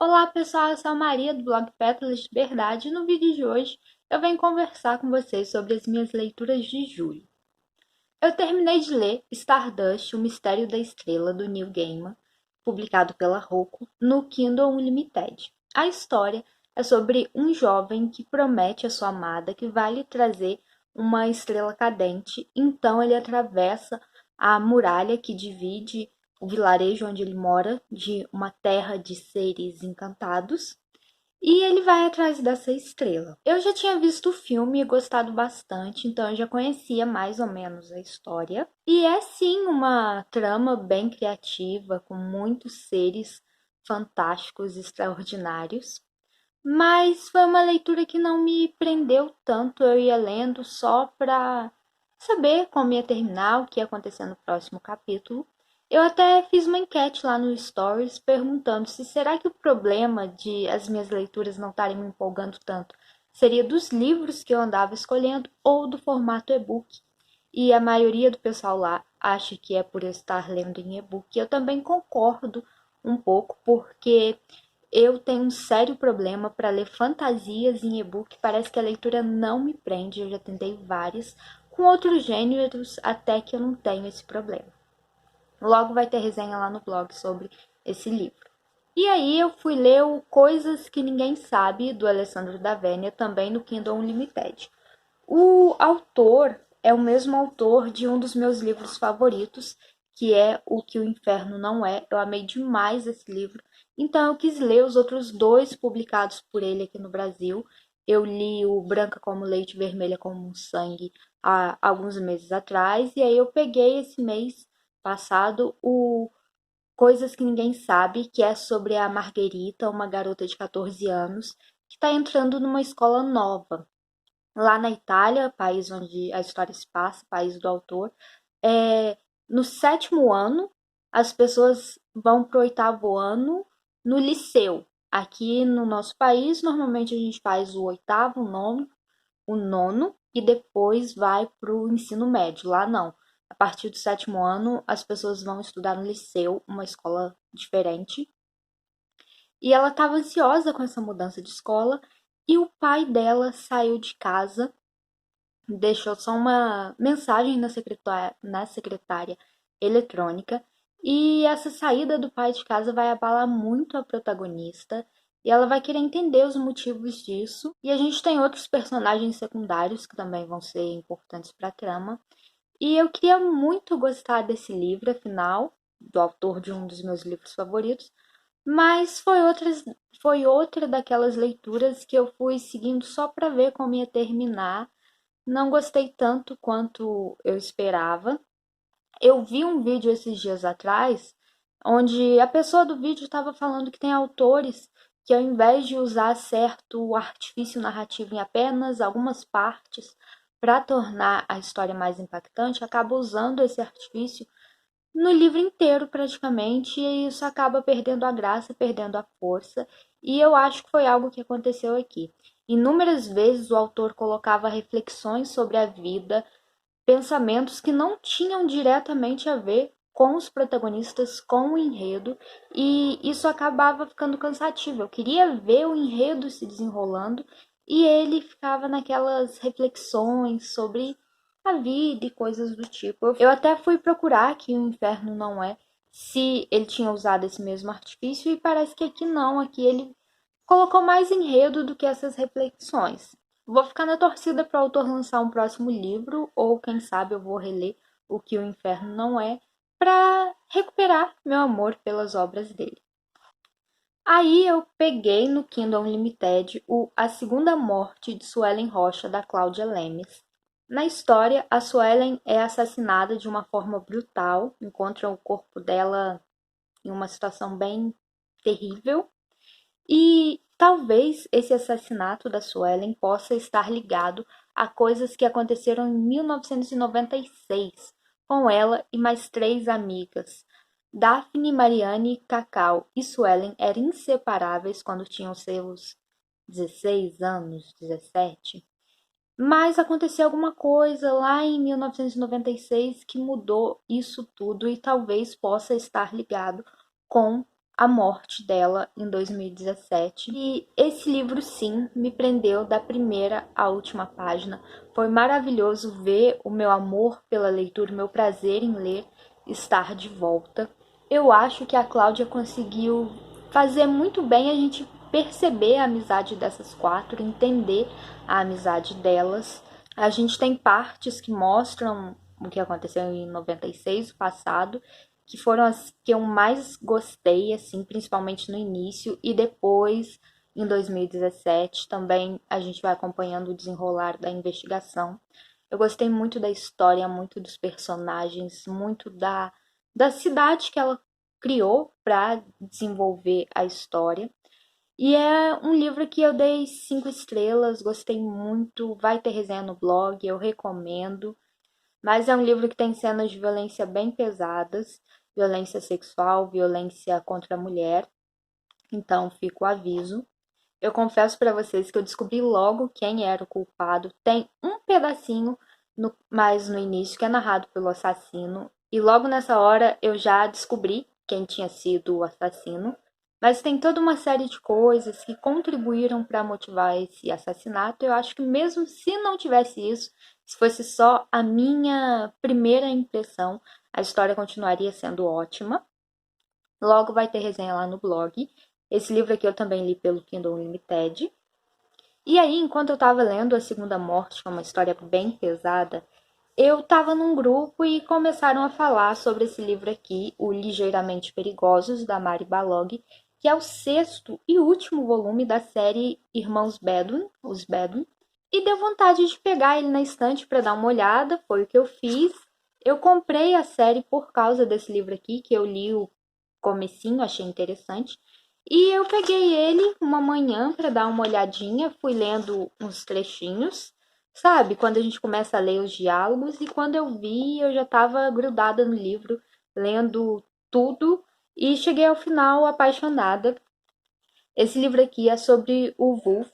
Olá pessoal, eu sou a Maria do blog Pétalas de Verdade e no vídeo de hoje eu venho conversar com vocês sobre as minhas leituras de julho. Eu terminei de ler Stardust, O Mistério da Estrela, do Neil Gaiman, publicado pela Roku, no Kindle Unlimited. A história é sobre um jovem que promete à sua amada que vai lhe trazer uma estrela cadente, então ele atravessa a muralha que divide o vilarejo onde ele mora de uma terra de seres encantados e ele vai atrás dessa estrela. Eu já tinha visto o filme e gostado bastante, então eu já conhecia mais ou menos a história. E é sim uma trama bem criativa, com muitos seres fantásticos, extraordinários. Mas foi uma leitura que não me prendeu tanto. Eu ia lendo só para saber como ia terminar, o que ia acontecer no próximo capítulo. Eu até fiz uma enquete lá no Stories perguntando se será que o problema de as minhas leituras não estarem me empolgando tanto seria dos livros que eu andava escolhendo ou do formato e-book. E a maioria do pessoal lá acha que é por eu estar lendo em e-book. Eu também concordo um pouco, porque eu tenho um sério problema para ler fantasias em e-book. Parece que a leitura não me prende. Eu já tentei várias, com outros gêneros, até que eu não tenho esse problema. Logo vai ter resenha lá no blog sobre esse livro. E aí eu fui ler o Coisas que Ninguém Sabe, do Alessandro D'Avenia, também no Kindle Unlimited. O autor é o mesmo autor de um dos meus livros favoritos, que é O que o Inferno Não É. Eu amei demais esse livro, então eu quis ler os outros dois publicados por ele aqui no Brasil. Eu li o Branca como Leite, Vermelha como um Sangue há alguns meses atrás, e aí eu peguei esse mês passado o Coisas que Ninguém Sabe, que é sobre a Marguerita, uma garota de 14 anos, que está entrando numa escola nova. Lá na Itália, país onde a história se passa, país do autor, no sétimo ano, as pessoas vão para o oitavo ano no liceu. Aqui no nosso país, normalmente a gente faz o oitavo, o nono e depois vai para o ensino médio. Lá não. A partir do sétimo ano, as pessoas vão estudar no liceu, uma escola diferente. E ela estava ansiosa com essa mudança de escola e o pai dela saiu de casa, deixou só uma mensagem na secretária eletrônica. E essa saída do pai de casa vai abalar muito a protagonista. E ela vai querer entender os motivos disso. E a gente tem outros personagens secundários que também vão ser importantes para a trama. E eu queria muito gostar desse livro, afinal, do autor de um dos meus livros favoritos. Mas foi outra daquelas leituras que eu fui seguindo só para ver como ia terminar. Não gostei tanto quanto eu esperava. Eu vi um vídeo esses dias atrás, onde a pessoa do vídeo estava falando que tem autores que, ao invés de usar certo artifício narrativo em apenas algumas partes para tornar a história mais impactante, acaba usando esse artifício no livro inteiro praticamente, e isso acaba perdendo a graça, perdendo a força, e eu acho que foi algo que aconteceu aqui. Inúmeras vezes o autor colocava reflexões sobre a vida, pensamentos que não tinham diretamente a ver com os protagonistas, com o enredo, e isso acabava ficando cansativo. Eu queria ver o enredo se desenrolando e ele ficava naquelas reflexões sobre a vida e coisas do tipo. Eu até fui procurar que o Inferno Não É, se ele tinha usado esse mesmo artifício, e parece que aqui não, aqui ele colocou mais enredo do que essas reflexões. Vou ficar na torcida para o autor lançar um próximo livro, ou quem sabe eu vou reler O que o Inferno Não É, para recuperar meu amor pelas obras dele. Aí eu peguei no Kindle Unlimited A Segunda Morte de Suelen Rocha, da Cláudia Lemes. Na história, a Suelen é assassinada de uma forma brutal, encontram o corpo dela em uma situação bem terrível, e talvez esse assassinato da Suelen possa estar ligado a coisas que aconteceram em 1996 com ela e mais três amigas. Daphne, Marianne, Cacau e Suelen eram inseparáveis quando tinham seus 16 anos, 17. Mas aconteceu alguma coisa lá em 1996 que mudou isso tudo e talvez possa estar ligado com a morte dela em 2017. E esse livro, sim, me prendeu da primeira à última página. Foi maravilhoso ver o meu amor pela leitura, o meu prazer em ler estar de volta. Eu acho que a Cláudia conseguiu fazer muito bem a gente perceber a amizade dessas quatro, entender a amizade delas. A gente tem partes que mostram o que aconteceu em 96, o passado, que foram as que eu mais gostei, assim, principalmente no início, e depois, em 2017, também a gente vai acompanhando o desenrolar da investigação. Eu gostei muito da história, muito dos personagens, muito da cidade que ela criou para desenvolver a história. E é um livro que eu dei 5 estrelas, gostei muito, vai ter resenha no blog, eu recomendo. Mas é um livro que tem cenas de violência bem pesadas, violência sexual, violência contra a mulher. Então, fica o aviso. Eu confesso para vocês que eu descobri logo quem era o culpado. Tem um pedacinho mais no início que é narrado pelo assassino. E logo nessa hora eu já descobri quem tinha sido o assassino. Mas tem toda uma série de coisas que contribuíram para motivar esse assassinato. Eu acho que mesmo se não tivesse isso, se fosse só a minha primeira impressão, a história continuaria sendo ótima. Logo vai ter resenha lá no blog. Esse livro aqui eu também li pelo Kindle Unlimited. E aí, enquanto eu estava lendo A Segunda Morte, que é uma história bem pesada, eu estava num grupo e começaram a falar sobre esse livro aqui, O Ligeiramente Perigosos, da Mari Balog, que é o sexto e último volume da série Irmãos Bedouin, os Bedouin. E deu vontade de pegar ele na estante para dar uma olhada, foi o que eu fiz. Eu comprei a série por causa desse livro aqui, que eu li o comecinho, achei interessante. E eu peguei ele uma manhã para dar uma olhadinha, fui lendo uns trechinhos, sabe? Quando a gente começa a ler os diálogos, e quando eu vi, eu já estava grudada no livro, lendo tudo, e cheguei ao final apaixonada. Esse livro aqui é sobre o Wolf,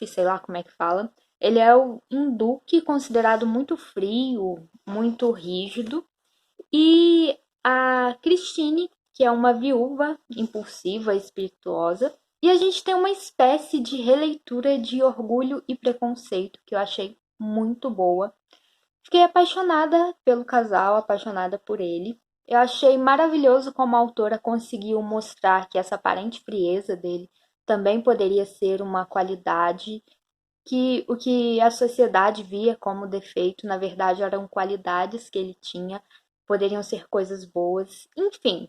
sei lá como é que fala. Ele é um duque considerado muito frio, muito rígido, e a Christine, que é uma viúva impulsiva, espirituosa. E a gente tem uma espécie de releitura de Orgulho e Preconceito, que eu achei muito boa. Fiquei apaixonada pelo casal, apaixonada por ele. Eu achei maravilhoso como a autora conseguiu mostrar que essa aparente frieza dele também poderia ser uma qualidade, que o que a sociedade via como defeito, na verdade, eram qualidades que ele tinha, poderiam ser coisas boas. Enfim,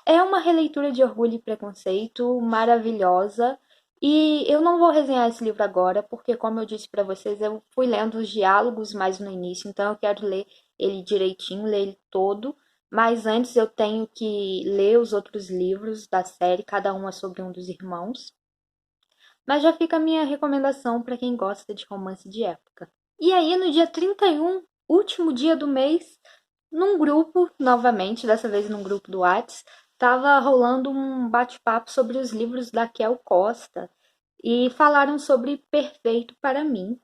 é uma releitura de Orgulho e Preconceito maravilhosa. E eu não vou resenhar esse livro agora, porque, como eu disse para vocês, eu fui lendo os diálogos mais no início, então eu quero ler ele direitinho, ler ele todo. Mas antes eu tenho que ler os outros livros da série, cada um é sobre um dos irmãos. Mas já fica a minha recomendação para quem gosta de romance de época. E aí, no dia 31, último dia do mês, num grupo, novamente, dessa vez num grupo do Whats, estava rolando um bate-papo sobre os livros da Kel Costa e falaram sobre Perfeito para mim.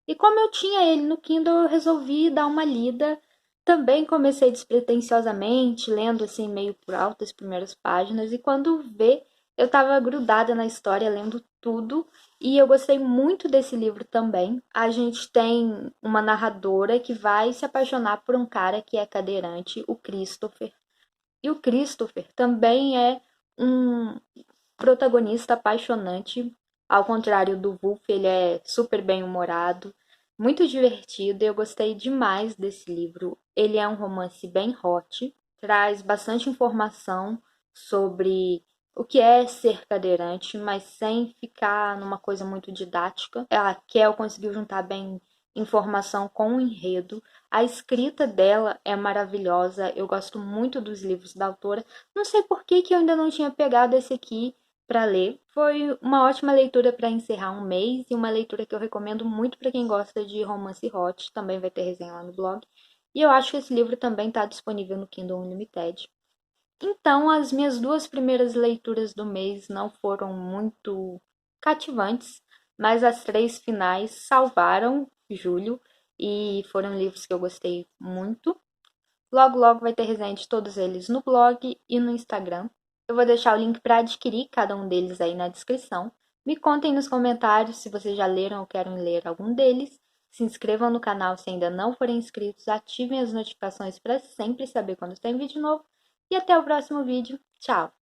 E como eu tinha ele no Kindle, eu resolvi dar uma lida. Também comecei despretensiosamente, lendo assim meio por alto as primeiras páginas, e quando vê, eu estava grudada na história, lendo tudo, e eu gostei muito desse livro também. A gente tem uma narradora que vai se apaixonar por um cara que é cadeirante, o Christopher. E o Christopher também é um protagonista apaixonante. Ao contrário do Wolf, ele é super bem-humorado, muito divertido. Eu gostei demais desse livro. Ele é um romance bem hot, traz bastante informação sobre o que é ser cadeirante, mas sem ficar numa coisa muito didática. A Kel conseguiu juntar bem informação com o enredo. A escrita dela é maravilhosa. Eu gosto muito dos livros da autora. Não sei por que que eu ainda não tinha pegado esse aqui para ler. Foi uma ótima leitura para encerrar um mês e uma leitura que eu recomendo muito para quem gosta de romance hot. Também vai ter resenha lá no blog. E eu acho que esse livro também está disponível no Kindle Unlimited. Então, as minhas duas primeiras leituras do mês não foram muito cativantes, mas as três finais salvaram julho e foram livros que eu gostei muito. Logo, logo vai ter resenha de todos eles no blog e no Instagram. Eu vou deixar o link para adquirir cada um deles aí na descrição. Me contem nos comentários se vocês já leram ou querem ler algum deles. Se inscrevam no canal se ainda não forem inscritos, ativem as notificações para sempre saber quando tem vídeo novo. E até o próximo vídeo. Tchau!